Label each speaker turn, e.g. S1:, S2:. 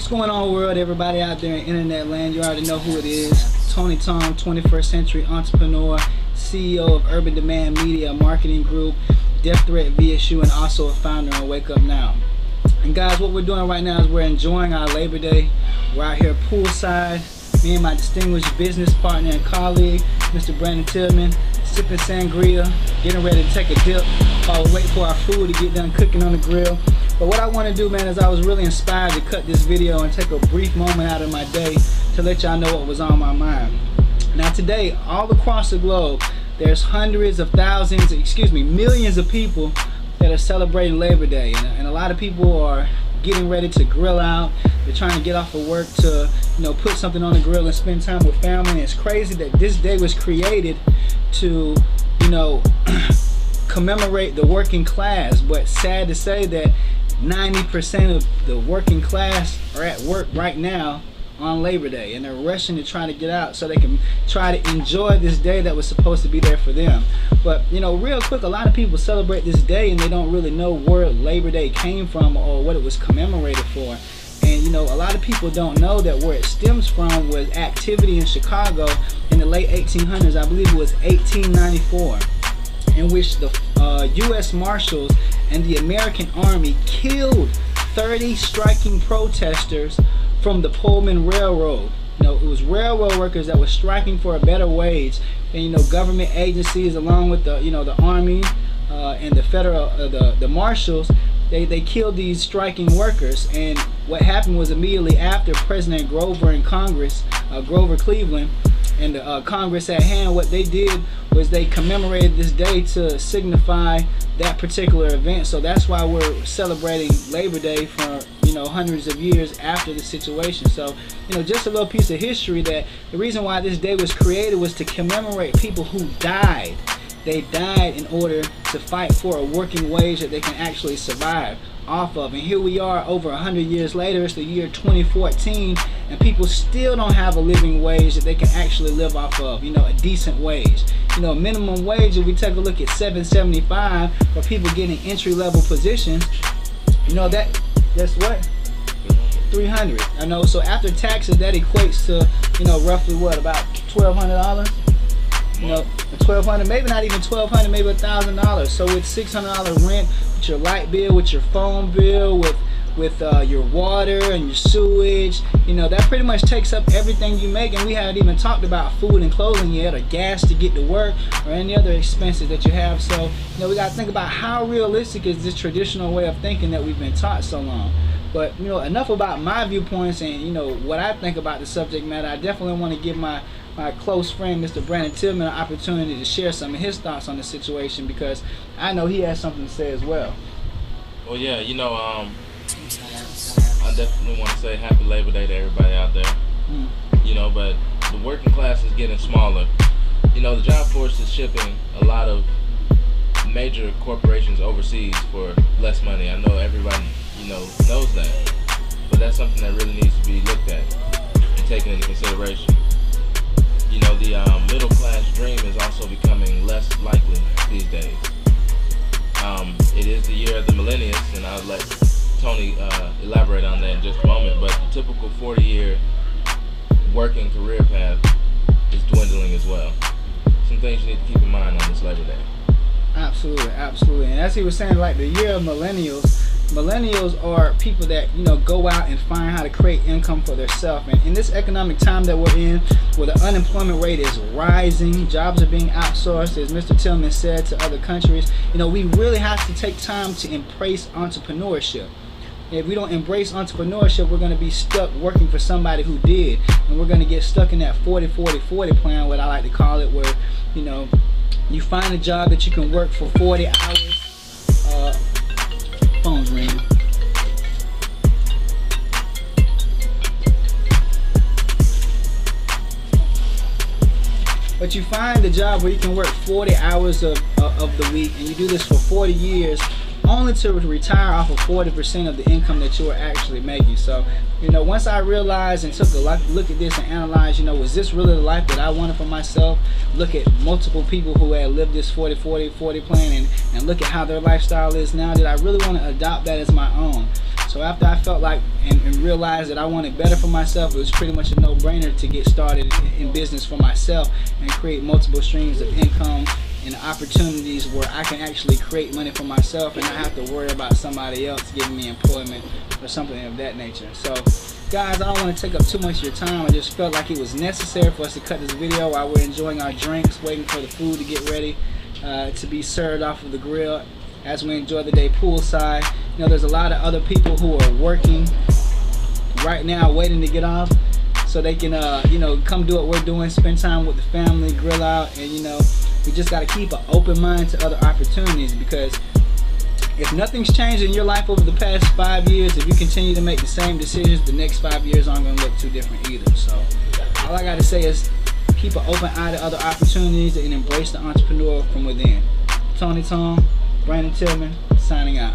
S1: What's going on, world? Everybody out there in internet land, you already know who it is. Tong, 21st century entrepreneur, CEO of Urban Demand Media Marketing Group, Death Threat VSU, and also a founder on Wake Up Now. And guys, what we're doing right now is we're enjoying our Labor Day. We're out here poolside, me and my distinguished business partner and colleague, Mr. Tillman, sipping sangria, getting ready to take a dip while we wait for our food to get done cooking on the grill. But what I want to do, man, is I was really inspired to cut this video and take a brief moment out of my day to let y'all know what was on my mind. Now today, all across the globe, there's hundreds of thousands, millions of people that are celebrating Labor Day, and a lot of people are getting ready to grill out. They're trying to get off of work to, put something on the grill and spend time with family. And it's crazy that this day was created to, commemorate the working class. But sad to say that 90% of the working class are at work right now on Labor Day, and they're rushing to try to get out so they can try to enjoy this day that was supposed to be there for them. But real quick, a lot of people celebrate this day and they don't really know where Labor Day came from or what it was commemorated for. And a lot of people don't know that where it stems from was activity in Chicago in the late 1800s. I believe it was 1894, in which the U.S. Marshals and the American Army killed 30 striking protesters from the Pullman Railroad. It was railroad workers that were striking for a better wage. And government agencies, along with the Army and the federal the Marshals, they killed these striking workers. And what happened was, immediately after, President Grover and Congress, Grover Cleveland, and the Congress at hand, what they did was they commemorated this day to signify that particular event. So that's why we're celebrating Labor Day for hundreds of years after the situation. So just a little piece of history, that the reason why this day was created was to commemorate people who died. They died in order to fight for a working wage that they can actually survive off of. And here we are over 100 years later. It's the year 2014, and people still don't have a living wage that they can actually live off of, a decent wage. Minimum wage, if we take a look at $7.75 for people getting entry-level positions, that's what? $300. I know. So after taxes, that equates to, roughly what, about $1,200? $1,200, maybe not even $1,200, maybe $1,000. So with $600 rent, with your light bill, with your phone bill, with your water and your sewage, that pretty much takes up everything you make. And we haven't even talked about food and clothing yet, or gas to get to work, or any other expenses that you have. So we got to think about how realistic is this traditional way of thinking that we've been taught so long. But enough about my viewpoints and what I think about the subject matter. I definitely want to give my close friend, Mr. Tillman, an opportunity to share some of his thoughts on the situation, because I know he has something to say as well.
S2: Well, yeah, I definitely want to say happy Labor Day to everybody out there. But the working class is getting smaller. The job force is shipping a lot of major corporations overseas for less money. I know everybody, knows that. But that's something that really needs to be looked at and taken into consideration. The middle class dream is also becoming less likely these days. It is the year of the millennials, and I'll let Tony elaborate on that in just a moment. But the typical 40-year working career path is dwindling as well. Some things you need to keep in mind on this Labor Day.
S1: Absolutely. And as he was saying, like the year of millennials are people that go out and find how to create income for themselves. And in this economic time that we're in, where the unemployment rate is rising, jobs are being outsourced, as Mr. Tillman said, to other countries, we really have to take time to embrace entrepreneurship. If we don't embrace entrepreneurship, we're going to be stuck working for somebody who did, and we're going to get stuck in that 40-40-40 plan, what I like to call it, where you find a job that you can work for 40 hours. Phone's ringing. But you find a job where you can work 40 hours of the week, and you do this for 40 years, only to retire off of 40% of the income that you are actually making. So, once I realized and took a look at this and analyzed, was this really the life that I wanted for myself? Look at multiple people who had lived this 40-40-40 plan and look at how their lifestyle is now. Did I really want to adopt that as my own? So after I felt like and realized that I wanted better for myself, it was pretty much a no-brainer to get started in business for myself and create multiple streams of income and opportunities where I can actually create money for myself and not have to worry about somebody else giving me employment or something of that nature. So guys, I don't want to take up too much of your time. I just felt like it was necessary for us to cut this video while we're enjoying our drinks, waiting for the food to get ready to be served off of the grill as we enjoy the day poolside. You know, there's a lot of other people who are working right now waiting to get off so they can you know, come do what we're doing, spend time with the family, grill out, and you know, we just got to keep an open mind to other opportunities, because if nothing's changed in your life over the past 5 years, if you continue to make the same decisions, the next 5 years aren't going to look too different either. So all I got to say is keep an open eye to other opportunities and embrace the entrepreneur from within. Tong, Brandon Tillman, signing out.